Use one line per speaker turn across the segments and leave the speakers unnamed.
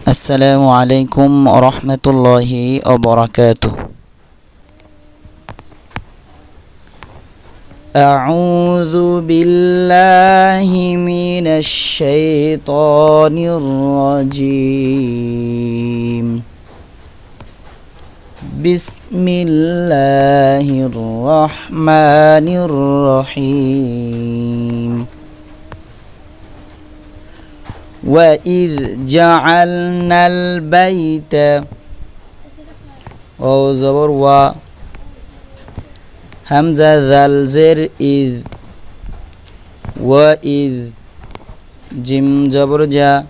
السلام عليكم ورحمة الله وبركاته. أعوذ بالله من الشيطان الرجيم. بسم الله الرحمن الرحيم. وإذ جعلنا البيت واو زبر و همزة ذال زر إذ وإذ جيم زبر جا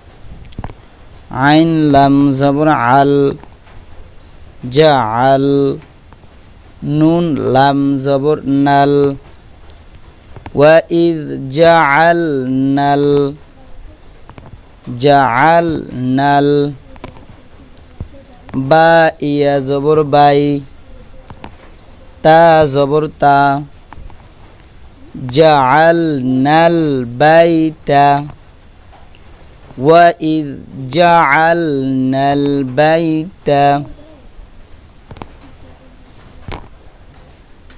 عين لام زبر عل جعل نون لام زبر نل وإذ جعلنا جعلنا با يا زبر باي تا زبر تا جعلنا البيت وإذ جعلنا البيت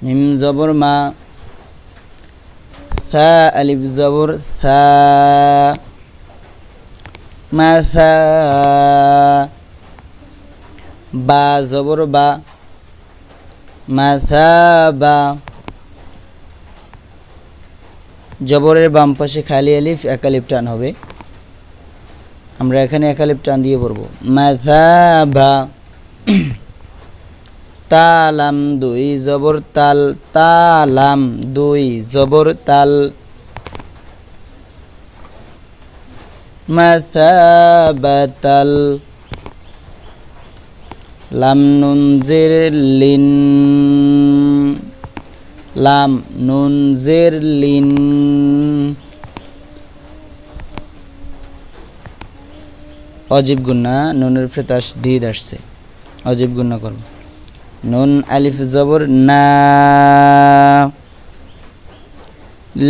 ميم زبر ما ثاء ألف زبر ثاء مثا با زبر با مثابا জবরের বাম পাশে খালি আলিফ এক আলিফ টান হবে আমরা এখানে এক আলিফ টান দিয়ে পড়ব মাযাবা তালাম দুই জবর তাল তালাম দুই জবর তাল মাসাবাতাল লাম নুন জের লিন লাম নুন জের লিন অজীব গুন্না নুনের উপরে তাসদীদ আসছে অজীব গুন্না করব নুন আলিফ জবর না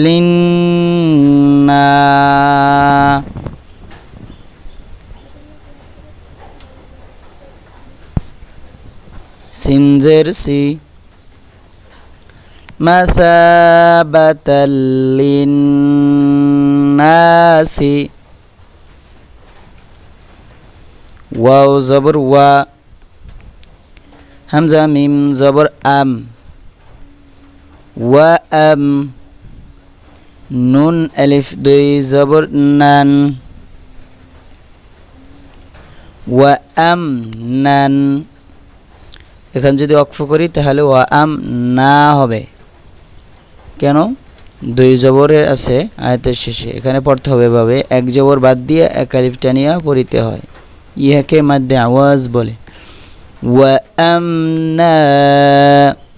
লিন না সিনজের সি মাসাবাতাল লিন্নাসি ওয়াও জবর ওয়া হামজা মিম জবর আম ওয়া আম নুন আলিফ দুই জবর নান ওয়া আম নান এখানে যদি অক্ফ করি তাহলে ওয়া আম না হবে কেন দুই জবরের আছে আয়াতের শেষে এখানে পড়তে হবে এভাবে এক জবর বাদ দিয়ে এক আলিফ টানিয়া পড়িতে হয় ইহাকে মাদ্দে আওয়াজ বলে ওয়া আমনা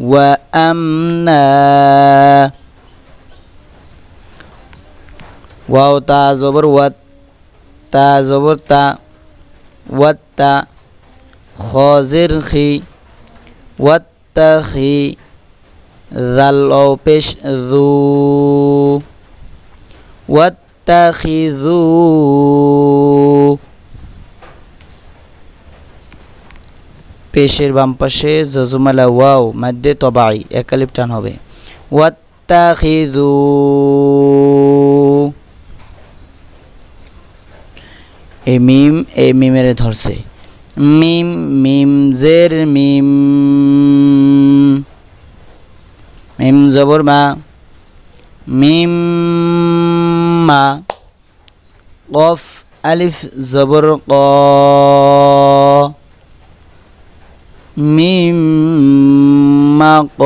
ওয়া আমনা ওয়াও তা জবর ওয়াত তা জবর তা ওয়াত্তা খাজির খি ওয়াত্তাখি যাল ও পেশ যু ওয়াত্তাখিযু পেশের বাম পাশে জজমালা ওয়াও মাদ্দে তবাই এক আলিফ টান হবে ওয়াত্তাখিযু এই মিমের ধরছে মিম মিম জের মিম মিম জবর মা মিম মা কফ আলিফ জবর ক মিম মা ক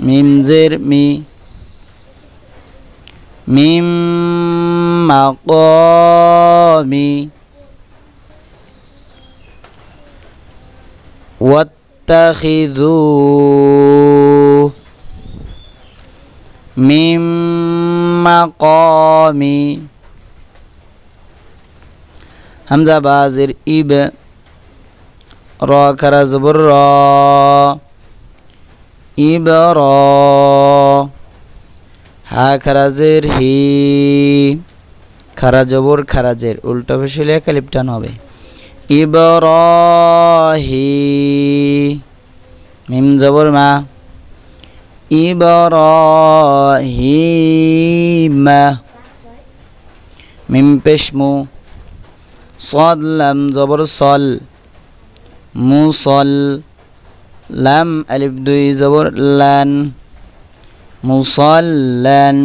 মিম জের মি মিম মাকামি ওয়াত্তাখিযু মিম মাকামি হামজা বাজির ইব র খারা জবর র ইবর হা খারা জের হি খারা জবর খারাজের উল্টা পেশ হলে এক আলিফ টান হবে। ইবরাহি মিম জবর মা ইবরাহিমা মিম পেশ মু صاد লাম জবর সল মুসল লাম আলিফ দুই জবর লান মুসল্লান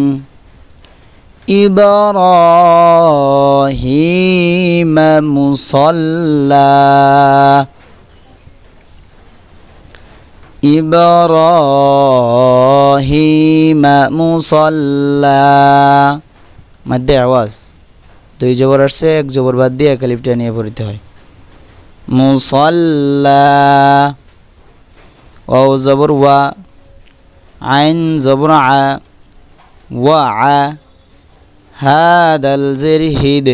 ইব্রাহিম মুসল্লা ইব্রাহিম মুসল্লা মধ্যে আওয়াজ দুই জবর আসছে এক জবর বাদ দিয়ে এক আলিফটা নিয়ে পড়তে হয় মুসল্লা ওয়াও জবর ওয়া আইন জবর আ ওয়া আ হাদাল জের হিদ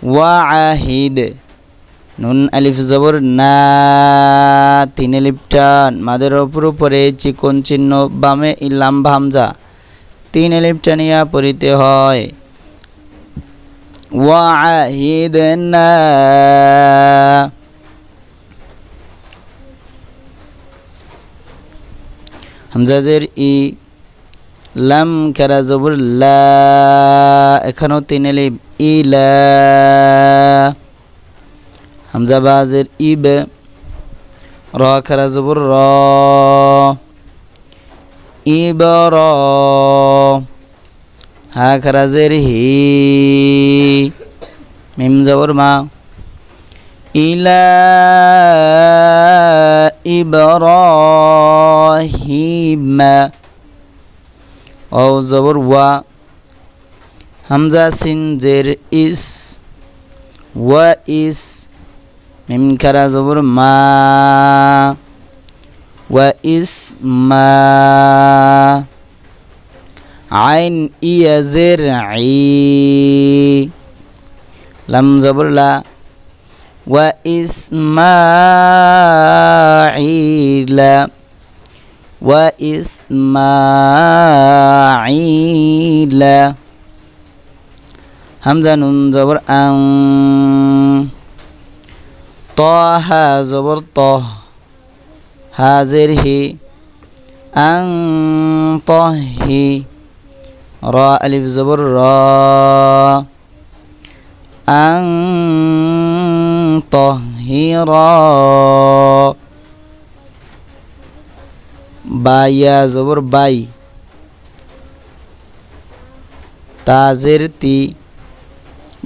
ওয়া আহিদ নুন আলিফ জবর না তিন আলিফ টান মাদের উপরে চিকন চিহ্ন বামে লাম্বা হামজা তিন আলিফ টানিয়া পড়িতে হয় ওয়া আহিদনা হামজা জের ই লাম কারা জবর লা এখানেও তিন আলিফ ইলা হামজা বাজের ইব র কারা জবর র ইবর হা কারা জের হি মিম জবর মা ইলা ইব্রাহিমা ওয়াও জবর ওয়া হামজা সিন জের ইস ওয়া ইস মিম খারা জবর মা ওয়া ইস মা আইন ইয়া জের ই লাম জবর লা ওয়া ইসমাঈলা ওয়া ইসমাঈলা হামজা নুন জবর আং তাহা জবর তহ হাজের হি আং তহি র আলিফ জবর র আং তহিরা বায়া জবর বাই তাজের তি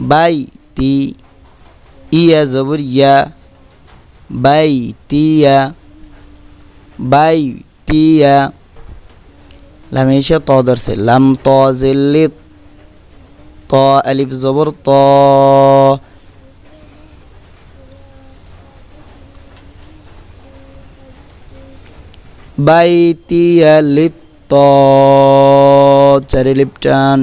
বাই তি ইয়া জবর ইয়া বাই তিয়া বাই তিয়া লামেশা ত দরছে লাম তাজিল্লি ত আলিফ জবর ত বাইতিয়া লিত চারি লিপটান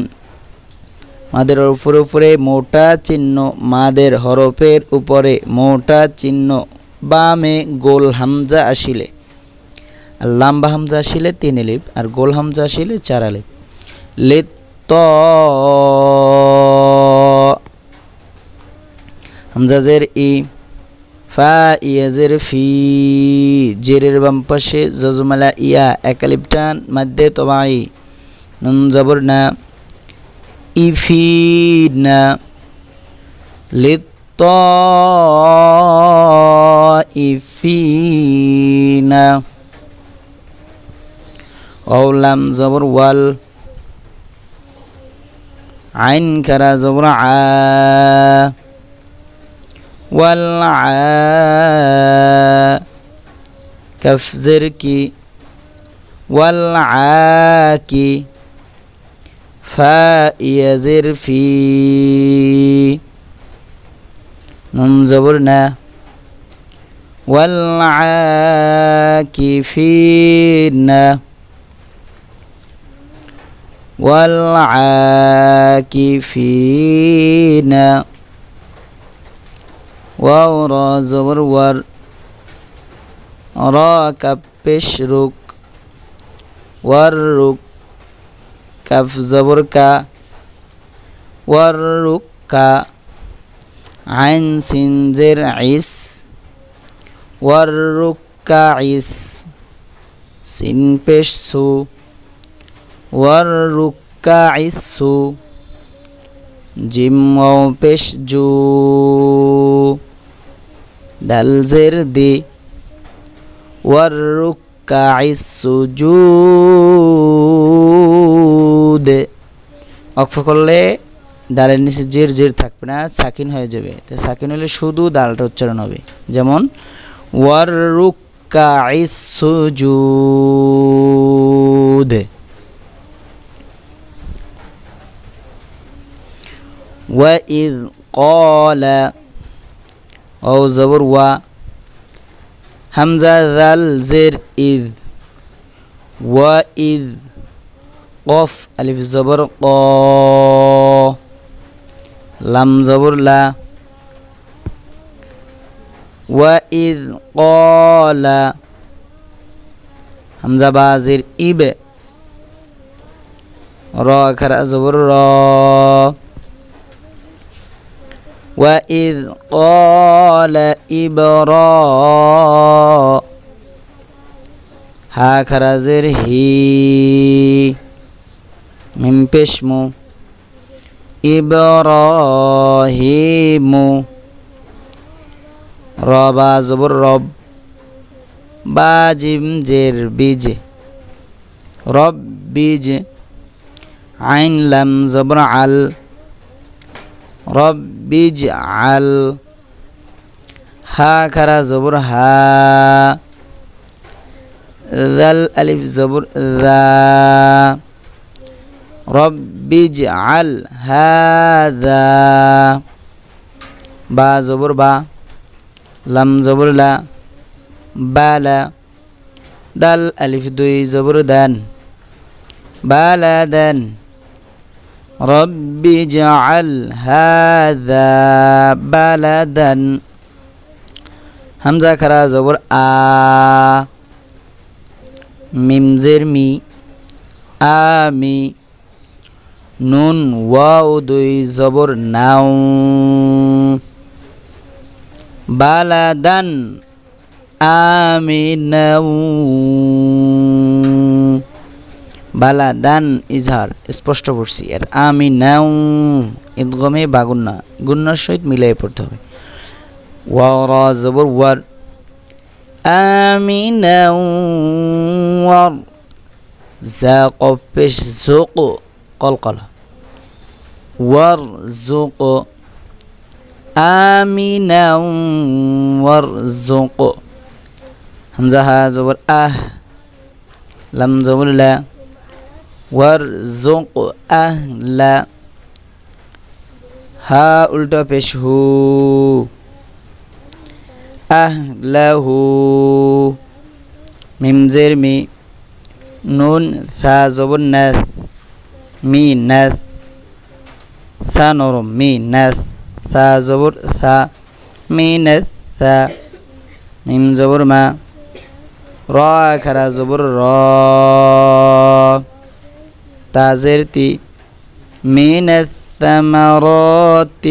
মাদের উপরে মোটা চিহ্ন মাদের হরফের উপরে মোটা চিহ্ন বামে গোল হামজা আসিলে আর লাম্বা হামজা আসিলে তিন আলিফ আর গোল হামজা আসিলে চার আলিফ লিত হামজা জের ই ফা ইয়া জের ফি জেরের বাম পাশে জজমালা ইয়া এক আলিফ টান মধ্যে তবাই নুন জবর না ইফিনা লিত ইফিনা ওলাম জবর ওয়াল আইন কারা জবর আ والع كف زركي والعاكي فاء يزر في نون زبرنا والعاكفين والعاكفين واو را زبر ور را كف پیش رک ور رک کف زبر کا ওয়াররুক্কা আইন সিন জের ইস ওয়াররুক্কা ইস সিন পেশ সু ওয়াররুক্কা ইসু জিম ওয়াও পেশ জু দাল জের দি ওয়াররুক্কা ইসু জুদ অক্ফ করলে দালের নিচে জের জের থাকবে না, সাকিন হয়ে যাবে। তো সাকিন হলে শুধু দালটা উচ্চারণ হবে, যেমন ওয়াররুক্কা ইসু জুদ। وإذ قال أو زبر و همزة ذال زر إذ وإذ قف ألف زبر قا لم زبر لا وإذ قال همزة با زر إب را كرا زبر را وإذ قال هكذا زر هي من بشمو إبراهيم ربا زبر رب باجم جر بيج رب بيج عين لم زبر عل ربي اجعل هكذا زبر ها ذا الألف زبر ذا ربي اجعل هذا با زبر با لم زبر لا بالا دال ألف دوي زبر دان بلدا رب اجعل هذا بلدا همزة كرا زبر ميم زر مي آمي نون واو دوي زبر ناو بلدا آمنا বালাদান ইজহার স্পষ্ট করছি। আর আমি নাও ইদগমে বাগুন্না গুন্নার সহিত মিলাই পড়তে হবে। ওয়া জবর ওয়ার আমিনাও ওয়ার জা কফ পেশ যুক কলকলা ওয়ার যুক আমিনাও ওয়ার যুক হামজা হা জবর আহ লাম জবর লা ওয়ারযুক আহলা হা উল্টা পেশ হু আহলাহু মিম জের মি নুন থা জবর নাস মি নাস থা নরম মি নাস থা জবর থা মি নাস থা মিম জবর মা রা খারা জবর রা تازرتي من الثمرات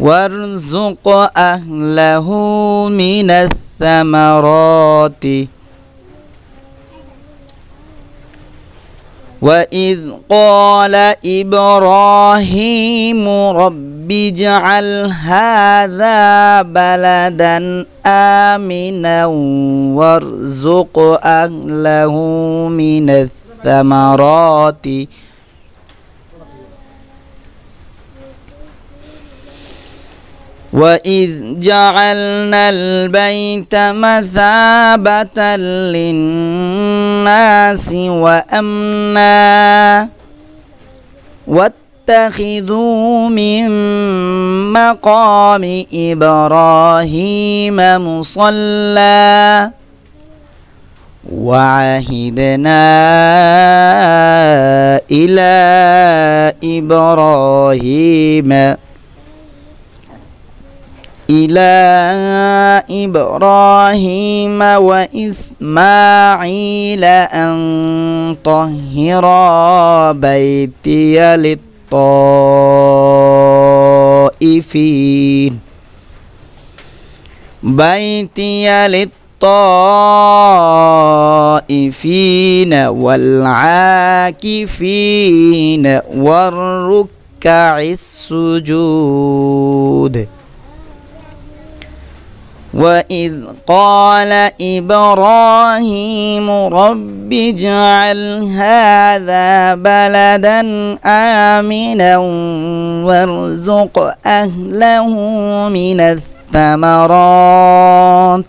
وارزق أهله من الثمرات وإذ قال إبراهيم رب اجعل هذا بلدا آمنا وارزق أهله من الثمرات وإذ جعلنا البيت مثابة للناس وأمنا واتخذوا من مقام إبراهيم مصلى وعهدنا إلى إبراهيم وإسماعيل أن طهرا بيتي للطائفين بيتي للطائفين والعاكفين والركع السجود وإذ قال إبراهيم رب اجعل هذا بلدا آمنا وارزق أهله من الثمرات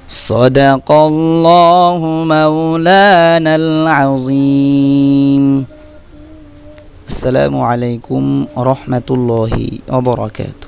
صدق الله مولانا العظيم. السلام عليكم ورحمة الله وبركاته.